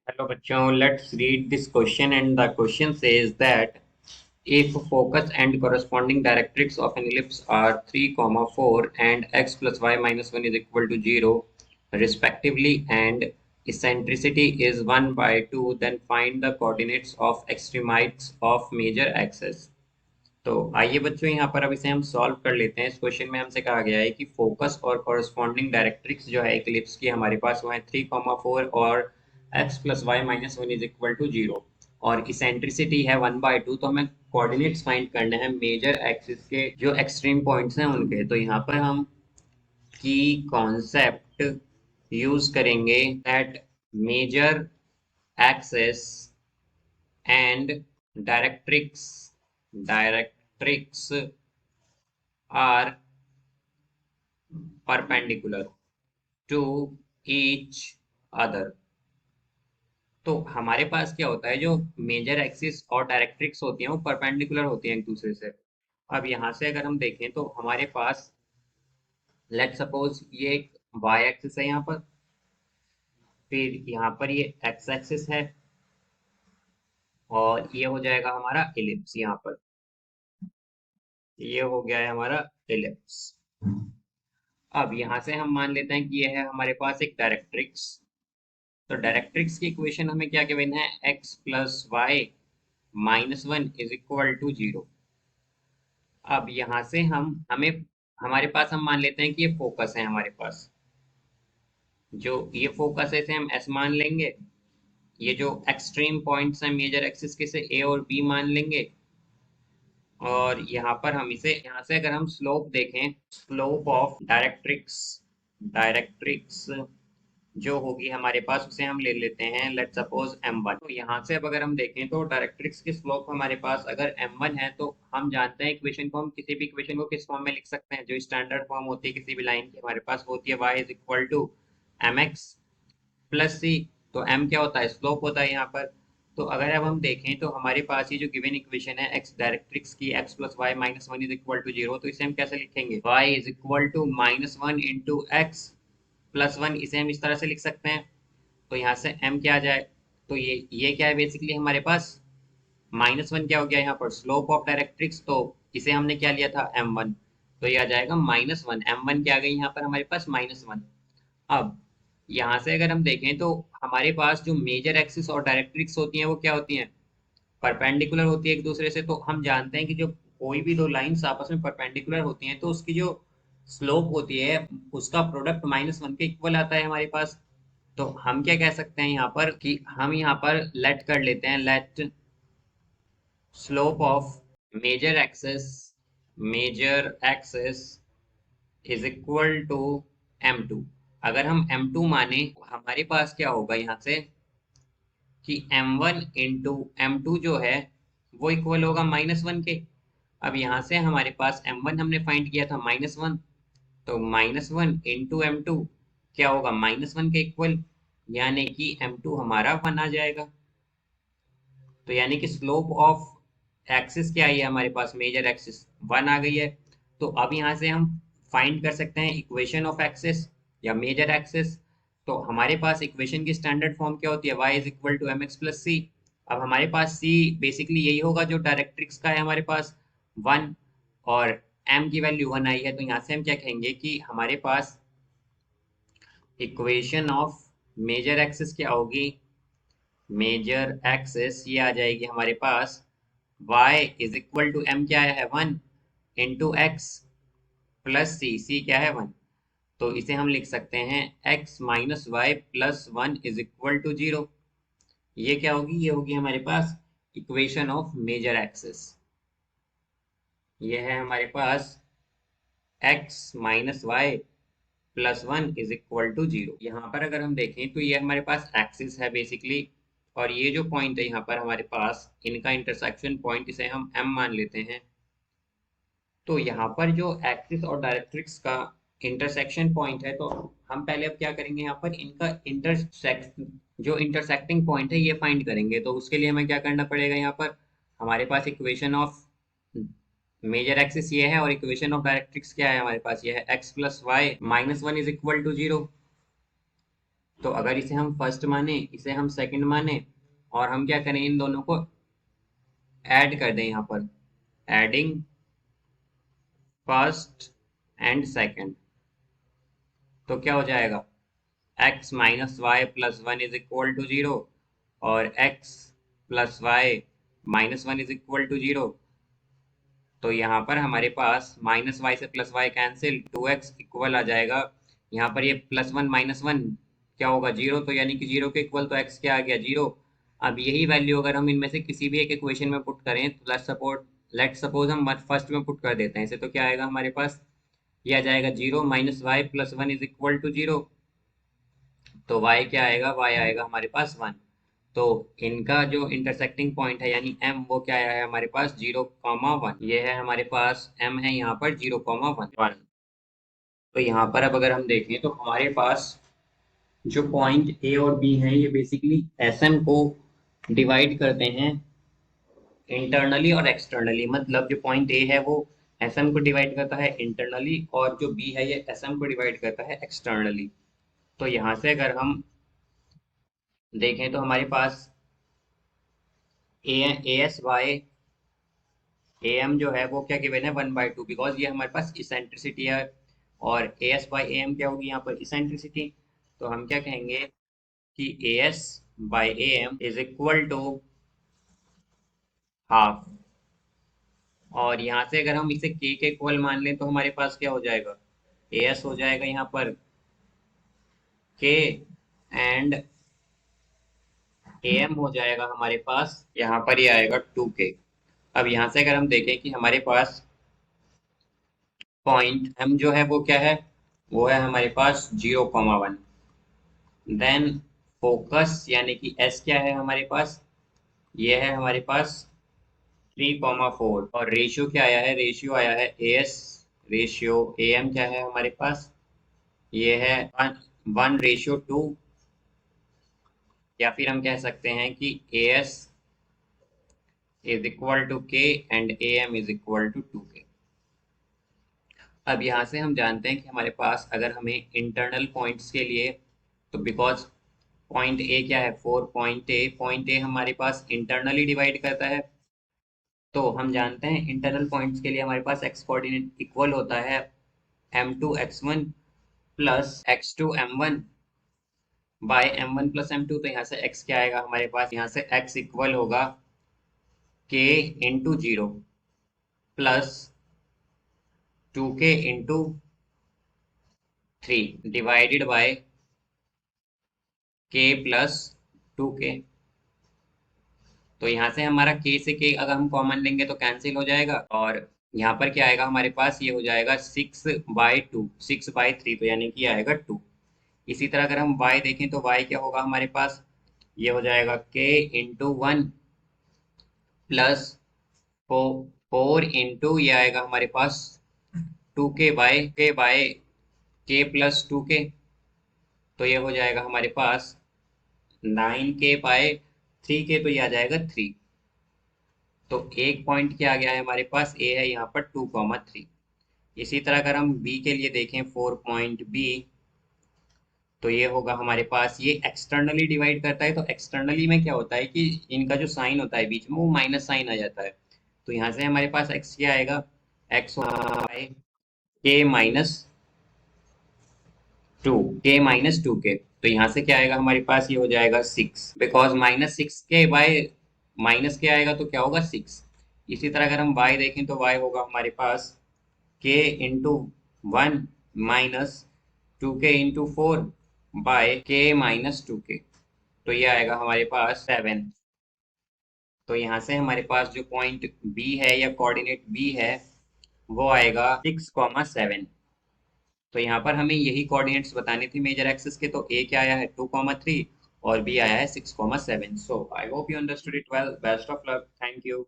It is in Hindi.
Hello bachcho, let's read this question, and the question says that if focus and corresponding directrix of an ellipse are 3, 4 and x plus y minus 1 is equal to 0 respectively, and eccentricity is 1 by 2, then find the coordinates of extremities of major axis. तो आइए बच्चों यहाँ पर अब इसे हम सॉल्व कर लेते हैं। इस क्वेश्चन में हमसे कहा गया है कि फोकस और कॉरस्पॉन्डिंग डायरेक्ट्रिक्स जो है एक इलिप्स की हमारे पास वो है 3, 4 और x plus Y minus 1 is equal to 0 और इसेंट्रिसिटी है 1 बाई 2। तो हमें कोऑर्डिनेट्स फाइंड करने हैं मेजर एक्सिस के जो एक्सट्रीम पॉइंट्स हैं उनके। तो यहाँ पर हम की कॉन्सेप्ट यूज करेंगे that major axis and directrix are perpendicular to each other। तो हमारे पास क्या होता है, जो मेजर एक्सिस और डायरेक्ट्रिक्स होती हैं वो परपेंडिकुलर होती हैं एक दूसरे से। अब यहाँ से अगर हम देखें तो हमारे पास लेट सपोज ये एक y एक्सिस है यहाँ पर, फिर यहाँ पर ये x एक्सिस है और ये हो जाएगा हमारा इलिप्स। यहाँ पर ये हो गया है हमारा इलिप्स। अब यहाँ से हम मान लेते हैं कि ये है हमारे पास एक डायरेक्ट्रिक्स। तो डायरेक्ट्रिक्स की इक्वेशन हमें क्या गिवन है, x plus Y minus 1 is equal to 0। अब यहाँ से हमें हमारे पास हम मान लेते हैं कि ये फोकस है हमारे पास। जो ये फोकस है इसे हम s मान लेंगे। ये जो एक्सट्रीम पॉइंट्स हैं मेजर एक्सिस के से a और b मान लेंगे। और यहाँ पर हम इसे यहाँ से अगर हम स्लोप देखें, स्लोप ऑफ डायरेक्ट्रिक्स जो होगी हमारे पास उसे हम ले लेते हैं लेट सपोज m1। तो यहाँ से अब अगर हम देखें तो डायरेक्ट्रिक्स की स्लोप हमारे पास अगर m1 है तो हम जानते हैं इक्वेशन को, हम किसी भी इक्वेशन को किस फॉर्म में लिख सकते हैं। जो स्टैंडर्ड फॉर्म होती है किसी भी लाइन की हमारे पास वो होती है y is equal to mx plus c. तो m क्या होता है, स्लोप होता है यहाँ पर। तो अगर अब हम देखें तो हमारे पास ये जो गिवन इक्वेशन है x डायरेक्ट्रिक्स की x plus Y minus 1 is equal to 0, तो इसे हम कैसे लिखेंगे, y is equal to minus 1 into X plus 1, इसे हम इस तरह से लिख सकते हैं। तो यहाँ से m क्या आ जाए, तो ये क्या है बेसिकली हमारे पास माइनस 1 क्या हो गया यहाँ पर स्लोप ऑफ डायरेक्ट्रिक्स। तो इसे हमने क्या लिया था m1, तो ये आ जाएगा -1। m1 क्या आ गई यहाँ पर हमारे पास -1। अब यहाँ से अगर हम देखें तो हमारे पास जो मेजर एक्सिस और डायरेक्ट्रिक्स होती हैं वो क्या होती हैं, परपेंडिकुलर होती है एक दूसरे से। तो हम जानते हैं कि जो कोई भी दो लाइंस आपस में परपेंडिकुलर होती हैं तो उसकी जो स्लोप होती है उसका प्रोडक्ट -1 के इक्वल आता है हमारे पास। तो हम क्या कह सकते हैं यहाँ पर कि हम यहाँ पर लेट कर लेते हैं, let slope of major axis is equal to m2। अगर हम m2 माने हमारे पास क्या होगा यहाँ से कि m1 इंटू m2 जो है वो इक्वल होगा -1 के। अब यहाँ से हमारे पास m1 हमने फाइंड किया था -1, तो -1 इंटू m2 क्या होगा -1 के इक्वल, यानी कि m2 हमारा 1 आ जाएगा। तो यानी कि स्लोप ऑफ एक्सिस क्या है हमारे पास, मेजर एक्सिस 1 आ गई है। तो अब यहाँ से हम फाइंड कर सकते हैं इक्वेशन ऑफ एक्सिस या मेजर एक्सिस। तो हमारे पास इक्वेशन की स्टैंडर्ड फॉर्म क्या होती है, y is equal to mx plus c. अब हमारे पास c बेसिकली यही होगा जो डायरेक्ट्रिक्स का है हमारे पास 1, और m की वैल्यू 1 आई है। तो यहाँ से हम क्या कहेंगे कि हमारे पास इक्वेशन ऑफ मेजर एक्सिस क्या होगी, मेजर एक्सिस ये आ जाएगी हमारे पास y is equal to m क्या है 1 इंटू एक्स प्लस सी क्या है 1। तो इसे हम लिख सकते हैं x minus Y plus 1 is equal to 0। ये क्या होगी, ये होगी हमारे पास इक्वेशन ऑफ मेजर एक्सिस। ये है हमारे पास x minus Y plus 1 is equal to 0। यहाँ पर अगर हम देखें तो ये हमारे पास एक्सिस है बेसिकली, और ये जो पॉइंट है यहाँ पर हमारे पास इनका इंटरसेक्शन पॉइंट, इसे हम m मान लेते हैं। तो यहाँ पर जो एक्सिस और डायरेक्ट्रिक्स का इंटरसेक्शन पॉइंट है, तो हम पहले अब क्या करेंगे, यहाँ पर इनका जो इंटरसेक्टिंग पॉइंट है ये फाइंड करेंगे। तो उसके लिए हमें क्या करना पड़ेगा, यहाँ पर हमारे पास इक्वेशन ऑफ मेजर एक्सिस ये है और इक्वेशन ऑफ डायरेक्ट्रिक्स क्या है हमारे पास, ये है x plus Y minus 1 is equal to 0। तो अगर इसे हम फर्स्ट माने, इसे हम सेकंड माने, और हम क्या करें, इन दोनों को ऐड कर दें यहाँ पर, एडिंग फर्स्ट एंड सेकंड, तो क्या हो जाएगा, x minus Y plus one is equal to zero, और x plus Y minus one is equal to zero. तो यहाँ पर हमारे पास माइनस वाई से plus y cancel, 2x equal आ जाएगा, यहाँ पर ये प्लस वन माइनस वन क्या होगा, जीरो, तो यानी कि जीरो के इक्वल, तो x क्या आ गया, जीरो। अब यही वैल्यू अगर हम इनमें से किसी भी एक इक्वेशन में पुट करें, तो लेट सपोज हम फर्स्ट में पुट कर देते हैं इसे, तो क्या आएगा हमारे पास, ये आ जाएगा zero minus Y plus one is equal to zero. तो y क्या आएगा, y आएगा हमारे पास वन। तो इनका जो इंटरसेक्टिंग पॉइंट है यानी m, वो क्या आया है हमारे पास, 0,1, ये है हमारे पास m है यहाँ पर 0,1। तो यहाँ पर अब अगर हम देखें तो हमारे पास जो पॉइंट a और b हैं, ये बेसिकली sm को डिवाइड करते हैं इंटरनली और एक्सटर्नली। मतलब जो पॉइंट a है वो sm को डिवाइड करता है इंटरनली, और जो b है ये sm को डिवाइड करता है एक्सटर्नली। तो यहाँ से अगर हम देखें तो हमारे पास A S by A M जो है वो क्या गिवन है, 1/2, बिकॉज ये हमारे पास इसेंट्रिसिटी है, और A S by A M क्या होगी यहाँ पर, इसेंट्रिसिटी। तो हम क्या कहेंगे कि A S by A M is equal to half, और यहाँ से अगर हम इसे के इक्वल मान लें तो हमारे पास क्या हो जाएगा, ए एस हो जाएगा यहाँ पर के, एंड ए एम हो जाएगा हमारे पास यहाँ पर ये आएगा 2k। अब यहाँ से अगर हम देखें कि हमारे पास पॉइंट m जो है वो क्या है, वो है हमारे पास 0,1। देन फोकस यानी कि s क्या है हमारे पास, ये है हमारे पास 3,4, और रेशियो क्या आया है, रेशियो आया है as रेशियो, am क्या है हमारे पास, ये है 1:2, या फिर हम कह सकते हैं कि as is equal to k and am is equal to 2k। अब यहाँ से हम जानते हैं कि हमारे पास अगर हमें इंटरनल पॉइंट्स के लिए, तो बिकॉज पॉइंट ए क्या है, पॉइंट ए हमारे पास इंटरनली डिवाइड करता है, तो हम जानते हैं इंटरनल पॉइंट्स के लिए हमारे पास एक्स कोऑर्डिनेट इक्वल होता है m2 x1 plus x2 m1 bye m1 plus m2। तो यहाँ से x क्या आएगा हमारे पास, यहाँ से x इक्वल होगा k into zero plus 2k into 3 divided by k plus 2k। तो यहाँ से हमारा k से k अगर हम कॉमन लेंगे तो कैंसिल हो जाएगा, और यहाँ पर क्या आएगा हमारे पास, ये हो जाएगा 6/2, 6/3, तो यानी कि आएगा 2। इसी तरह अगर हम y देखें तो y क्या होगा हमारे पास, ये हो जाएगा k इंटू 1 प्लस 4 इंटू, ये आएगा हमारे पास 2k bye k plus 2k। तो ये हो जाएगा हमारे पास 9k/3k, तो ये आ जाएगा 3। तो एक पॉइंट क्या आ गया है हमारे पास, ए है यहाँ पर 2,3। इसी तरह अगर हम बी के लिए देखें, 4 पॉइंट बी, तो ये होगा हमारे पास, ये एक्सटर्नली डिवाइड करता है, तो एक्सटर्नली में क्या होता है कि इनका जो साइन होता है बीच में वो माइनस साइन आ जाता है। तो यहाँ से हमारे पास एक्स क्या आएगा, एक्स के माइनस टू, के। तो यहाँ से क्या आएगा हमारे पास, ये हो जाएगा 6, बिकॉज -6k माइनस के आएगा तो क्या होगा 6। इसी तरह अगर हम y देखें तो y होगा हमारे पास k into 1 minus 2k into 4 by k minus 2k। तो ये आएगा हमारे पास 7। तो यहाँ से हमारे पास जो पॉइंट b है या कोऑर्डिनेट b है वो आएगा 6,7। तो यहाँ पर हमें यही कोऑर्डिनेट्स बताने थे मेजर एक्सिस के, तो ए क्या आया है 2,3 और बी आया है 6,7। So I hope you understood it well, best of luck, thank you.